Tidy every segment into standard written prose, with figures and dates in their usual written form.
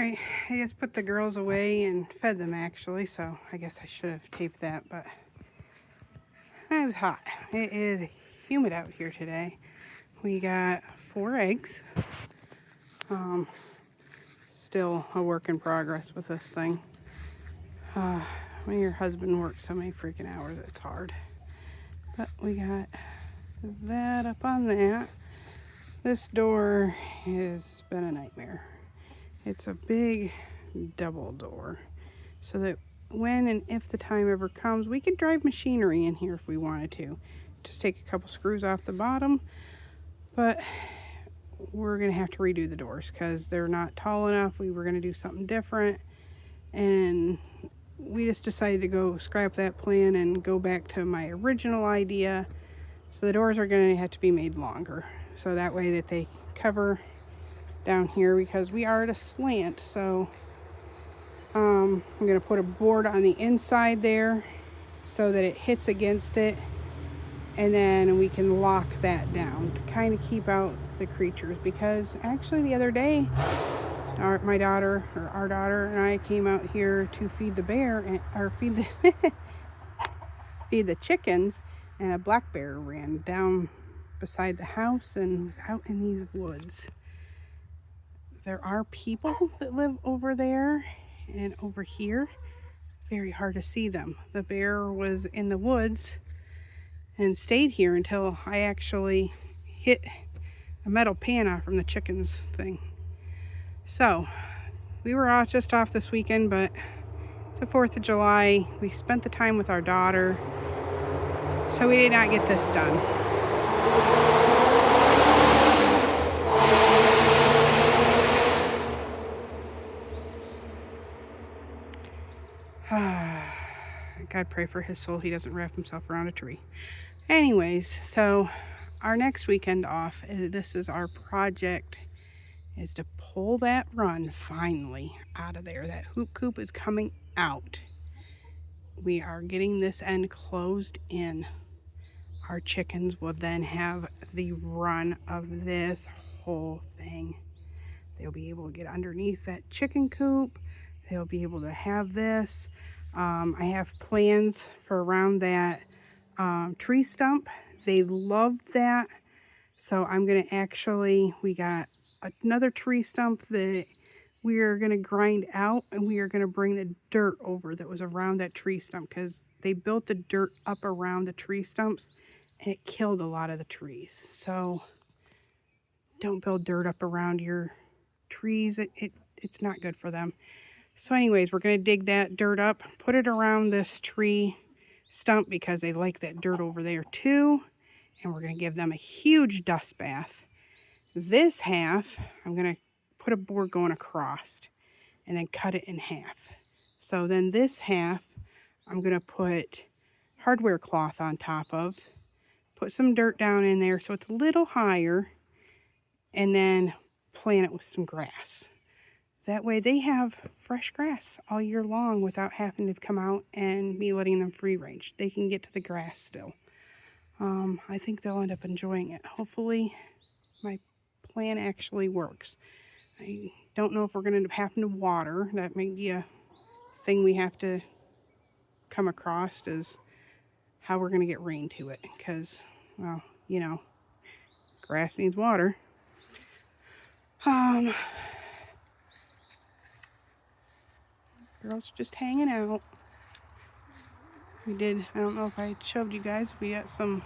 Alright, I just put the girls away and fed them actually, so I guess I should have taped that, but it was hot. It is humid out here today. We got 4 eggs. Still a work in progress with this thing. When your husband works so many freaking hours, it's hard. But we got that up on that. This door has been a nightmare. It's a big double door so that when and if the time ever comes, we could drive machinery in here if we wanted to. Just take a couple screws off the bottom, but we're gonna have to redo the doors because they're not tall enough. We were gonna do something different, and we just decided to go scrap that plan and go back to my original idea. So the doors are gonna have to be made longer, so that way that they cover down here, because we are at a slant. So I'm gonna put a board on the inside there so that it hits against it, and then we can lock that down to kind of keep out the creatures. Because actually the other day our daughter and I came out here to feed the bear or feed the chickens, and a black bear ran down beside the house and was out in these woods. There are people that live over there and over here. Very hard to see them. The bear was in the woods and stayed here until I actually hit a metal pan off from the chickens thing. So we were just off this weekend, but it's the 4th of July. We spent the time with our daughter, so we did not get this done. God, pray for his soul he doesn't wrap himself around a tree. Anyways, so our next weekend off, this is our project, is to pull that run finally out of there. That hoop coop is coming out. We are getting this end closed in. Our chickens will then have the run of this whole thing. They'll be able to get underneath that chicken coop. They'll be able to have this. I have plans for around that tree stump. They loved that. So I'm going to we got another tree stump that we are going to grind out, and we are going to bring the dirt over that was around that tree stump, because they built the dirt up around the tree stumps and it killed a lot of the trees. So don't build dirt up around your trees. It's not good for them. So anyways, we're going to dig that dirt up, put it around this tree stump because they like that dirt over there too. And we're going to give them a huge dust bath. This half, I'm going to put a board going across and then cut it in half. So then this half, I'm going to put hardware cloth on top of, put some dirt down in there so it's a little higher, and then plant it with some grass. That way they have fresh grass all year long without having to come out and me letting them free range. They can get to the grass still. I think they'll end up enjoying it. Hopefully my plan actually works. I don't know if we're going to have to water. That may be a thing we have to come across, is how we're going to get rain to it. Because, well, you know, grass needs water. Girls just hanging out. I don't know if I showed you guys, we got some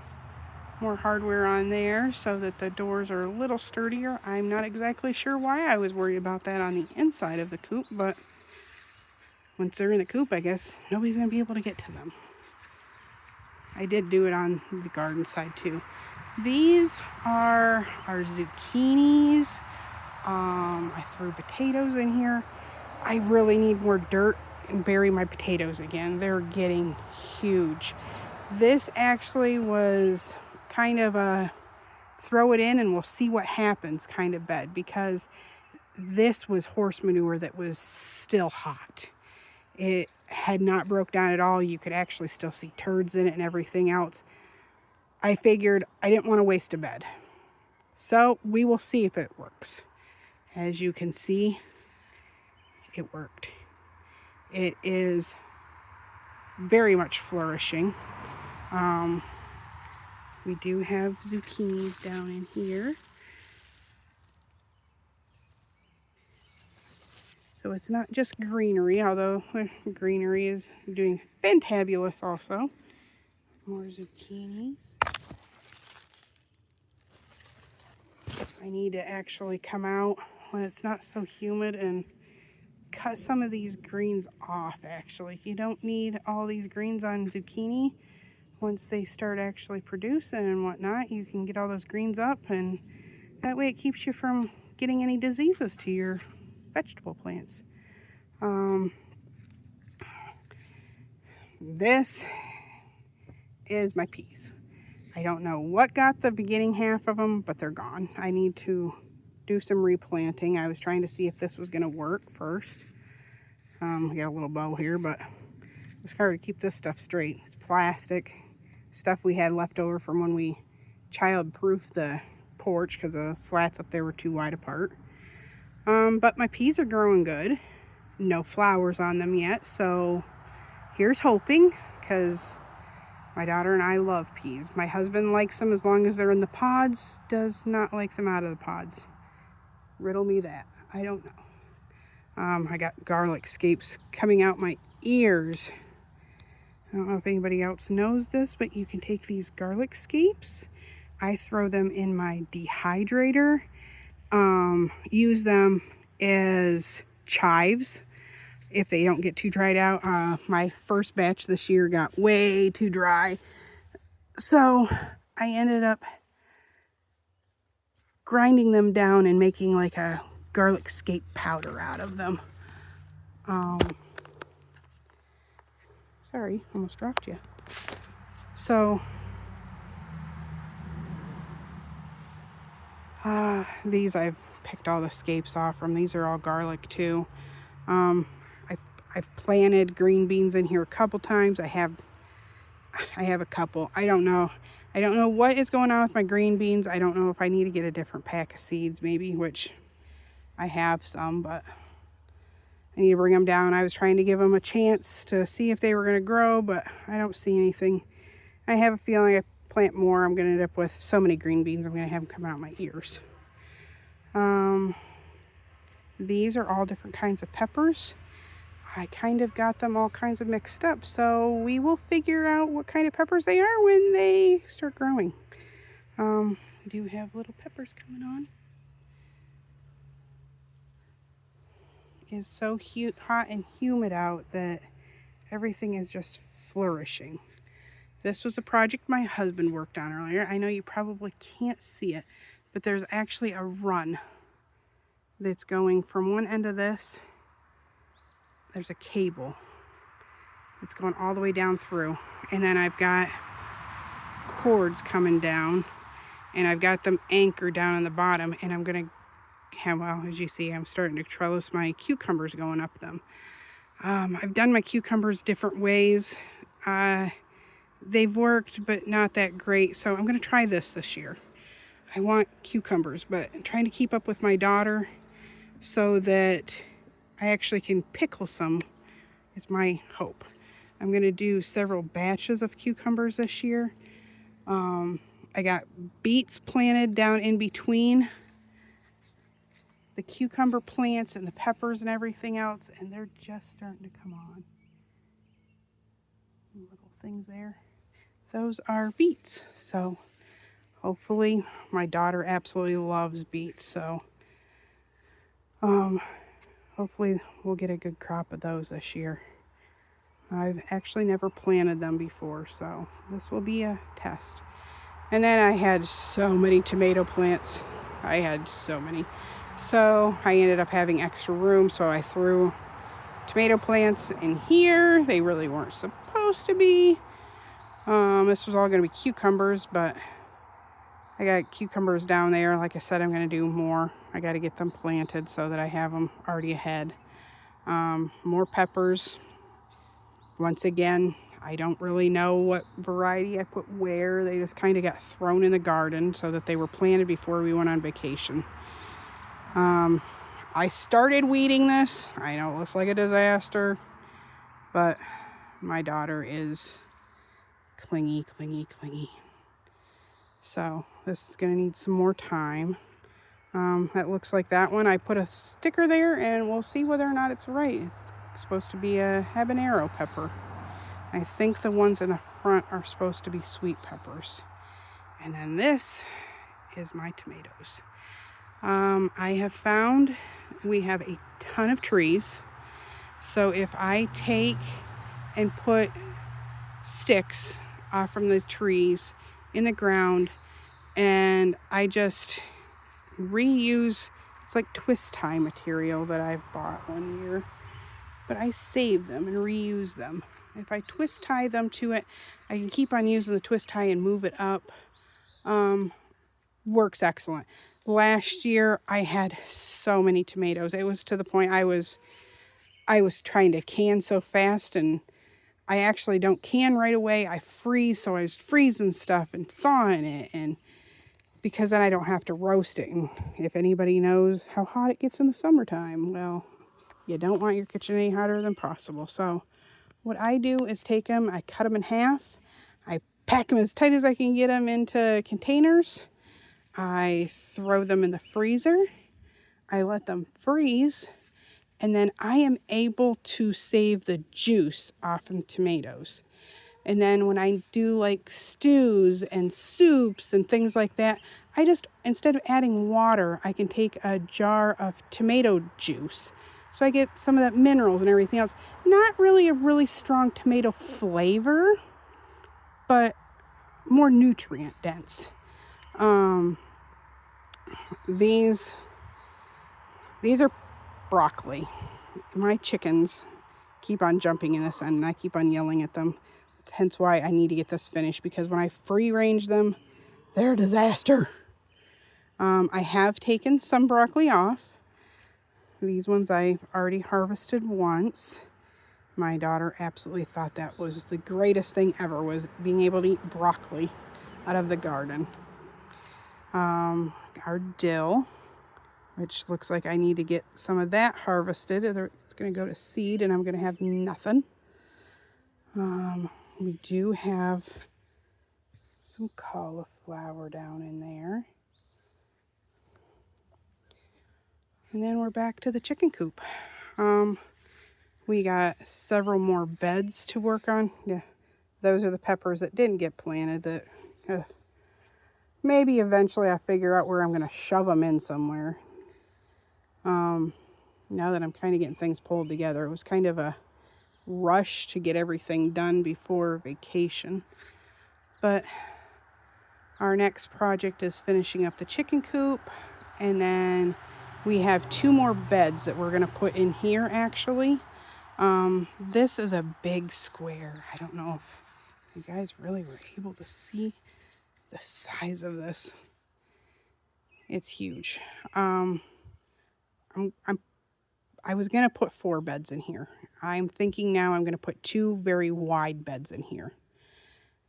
more hardware on there so that the doors are a little sturdier. I'm not exactly sure why I was worried about that on the inside of the coop, but once they're in the coop, I guess nobody's going to be able to get to them. I did do it on the garden side too. These are our zucchinis. I threw potatoes in here. I really need more dirt and bury my potatoes again. They're getting huge. This actually was kind of a throw it in and we'll see what happens kind of bed, because this was horse manure that was still hot. It had not broke down at all. You could actually still see turds in it and everything else. I figured I didn't want to waste a bed. So we will see if it works. As you can see, it worked. It is very much flourishing. We do have zucchinis down in here. So it's not just greenery, although greenery is doing fantabulous also. More zucchinis. I need to actually come out when it's not so humid and cut some of these greens off actually. You don't need all these greens on zucchini. Once they start actually producing and whatnot, you can get all those greens up, and that way it keeps you from getting any diseases to your vegetable plants. This is my peas. I don't know what got the beginning half of them, but they're gone. I need to do some replanting. I was trying to see if this was going to work first. I got a little bow here, but it's hard to keep this stuff straight. It's plastic stuff we had left over from when we child-proofed the porch because the slats up there were too wide apart. But my peas are growing good. No flowers on them yet, so here's hoping, because my daughter and I love peas. My husband likes them as long as they're in the pods, does not like them out of the pods. Riddle me that. I don't know. I got garlic scapes coming out my ears. I don't know if anybody else knows this, but you can take these garlic scapes. I throw them in my dehydrator. Use them as chives if they don't get too dried out. My first batch this year got way too dry, so I ended up grinding them down and making like a garlic scape powder out of them. Sorry, almost dropped you. So these I've picked all the scapes off from. These are all garlic too. I've planted green beans in here a couple times. I have a couple. I don't know what is going on with my green beans. I don't know if I need to get a different pack of seeds maybe, which I have some, but I need to bring them down. I was trying to give them a chance to see if they were going to grow, but I don't see anything. I have a feeling I plant more, I'm going to end up with so many green beans, I'm going to have them come out my ears. These are all different kinds of peppers. I kind of got them all kinds of mixed up, so we will figure out what kind of peppers they are when they start growing. We do have little peppers coming on. It is so hot and humid out that everything is just flourishing. This was a project my husband worked on earlier. I know you probably can't see it, but there's actually a run that's going from one end of this. There's a cable that's going all the way down through, and then I've got cords coming down, and I've got them anchored down on the bottom, and I'm gonna have, well, as you see, I'm starting to trellis my cucumbers going up them. I've done my cucumbers different ways. They've worked, but not that great, so I'm gonna try this year. I want cucumbers, but I'm trying to keep up with my daughter so that I actually can pickle some. It's my hope. I'm going to do several batches of cucumbers this year. I got beets planted down in between the cucumber plants and the peppers and everything else, and they're just starting to come on. Little things there. Those are beets. So hopefully my daughter absolutely loves beets, so hopefully we'll get a good crop of those this year. I've actually never planted them before, so this will be a test. And then I had so many tomato plants. I had so many. So I ended up having extra room, so I threw tomato plants in here. They really weren't supposed to be. This was all going to be cucumbers, but I got cucumbers down there. Like I said, I'm going to do more. I got to get them planted so that I have them already ahead. More peppers. Once again, I don't really know what variety I put where. They just kind of got thrown in the garden so that they were planted before we went on vacation. I started weeding this. I know it looks like a disaster, but my daughter is clingy. So this is going to need some more time. That looks like that one. I put a sticker there, and we'll see whether or not it's right. It's supposed to be a habanero pepper. I think the ones in the front are supposed to be sweet peppers. And then this is my tomatoes. I have found we have a ton of trees. So if I take and put sticks off from the trees in the ground, and I just reuse, it's like twist tie material that I've bought one year, but I save them and reuse them. If I twist tie them to it, I can keep on using the twist tie and move it up. Works excellent. Last year I had so many tomatoes. It was to the point I was trying to can so fast, and I actually don't can right away. I freeze, so I was freezing stuff and thawing it, and because then I don't have to roast it. And if anybody knows how hot it gets in the summertime, well, you don't want your kitchen any hotter than possible. So what I do is take them, I cut them in half, I pack them as tight as I can get them into containers, I throw them in the freezer, I let them freeze, and then I am able to save the juice off of tomatoes. And then when I do like stews and soups and things like that, I just, instead of adding water, I can take a jar of tomato juice. So I get some of that minerals and everything else. Not really a really strong tomato flavor, but more nutrient dense. These are broccoli. My chickens keep on jumping in this end, and I keep on yelling at them. Hence why I need to get this finished, because when I free range them, they're a disaster. I have taken some broccoli off. These ones I've already harvested once. My daughter absolutely thought that was the greatest thing ever, was being able to eat broccoli out of the garden. Our dill, which looks like I need to get some of that harvested. It's going to go to seed, and I'm going to have nothing. We do have some cauliflower down in there. And then we're back to the chicken coop. We got several more beds to work on. Yeah, those are the peppers that didn't get planted, that maybe eventually I'll figure out where I'm going to shove them in somewhere. Now that I'm kind of getting things pulled together, it was kind of a rush to get everything done before vacation. But our next project is finishing up the chicken coop, and then we have 2 more beds that we're going to put in here actually. This is a big square. I don't know if you guys really were able to see the size of this. It's huge. I was going to put 4 beds in here. I'm thinking now I'm going to put 2 very wide beds in here.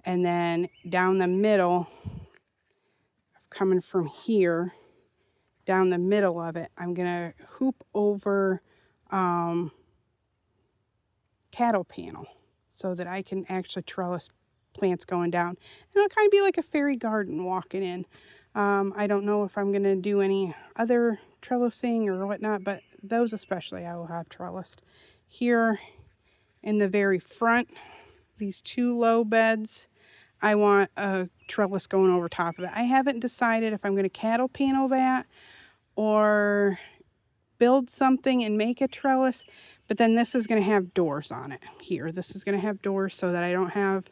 And then down the middle, coming from here, down the middle of it, I'm going to hoop over cattle panel so that I can actually trellis plants going down. And it'll kind of be like a fairy garden walking in. I don't know if I'm going to do any other trellising or whatnot, but those especially I will have trellised. Here in the very front, these 2 low beds, I want a trellis going over top of it. I haven't decided if I'm going to cattle panel that or build something and make a trellis, but then this is going to have doors on it here. This is going to have doors so that I don't have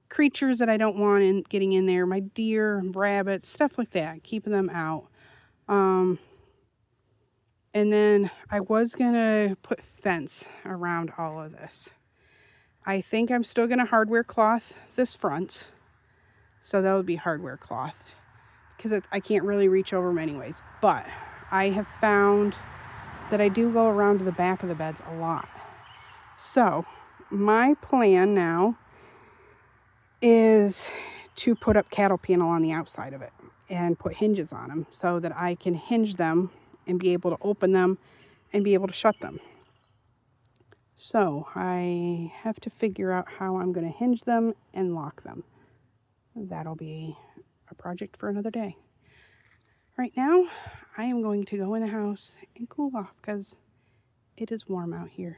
creatures that I don't want getting in there. My deer, rabbits, stuff like that, keeping them out. And then I was going to put fence around all of this. I think I'm still going to hardware cloth this front. So that would be hardware cloth, because I can't really reach over them anyways. But I have found that I do go around to the back of the beds a lot. So my plan now is to put up cattle panel on the outside of it and put hinges on them so that I can hinge them and be able to open them and be able to shut them. So I have to figure out how I'm going to hinge them and lock them. That'll be a project for another day. Right now, I am going to go in the house and cool off because it is warm out here.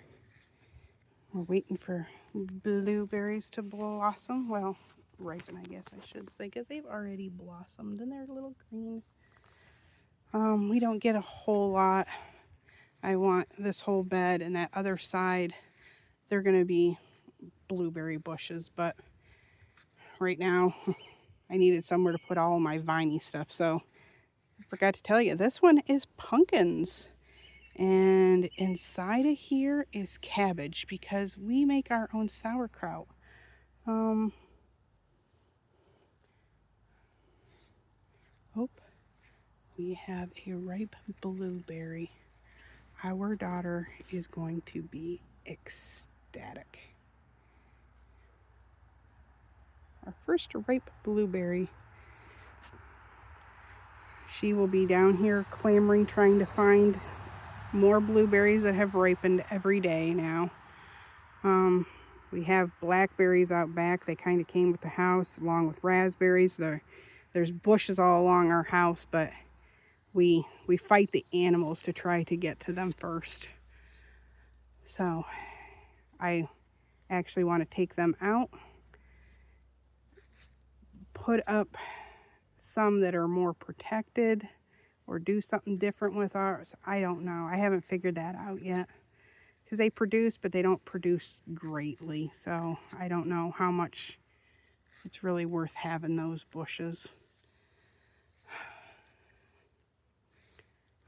We're waiting for blueberries to blossom. Well, ripen, I guess I should say, because they've already blossomed and they're a little green. We don't get a whole lot. I want this whole bed and that other side, they're going to be blueberry bushes, but right now I needed somewhere to put all my viney stuff. So I forgot to tell you, this one is pumpkins. And inside of here is cabbage because we make our own sauerkraut. Oh, we have a ripe blueberry. Our daughter is going to be ecstatic. Our first ripe blueberry. She will be down here clamoring, trying to find more blueberries that have ripened every day now. We have blackberries out back. They kind of came with the house along with raspberries. There's bushes all along our house, but we fight the animals to try to get to them first. So I actually want to take them out, put up some that are more protected, or do something different with ours. I don't know. I haven't figured that out yet. Because they produce, but they don't produce greatly. So I don't know how much it's really worth having those bushes.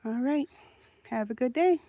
All right. Have a good day.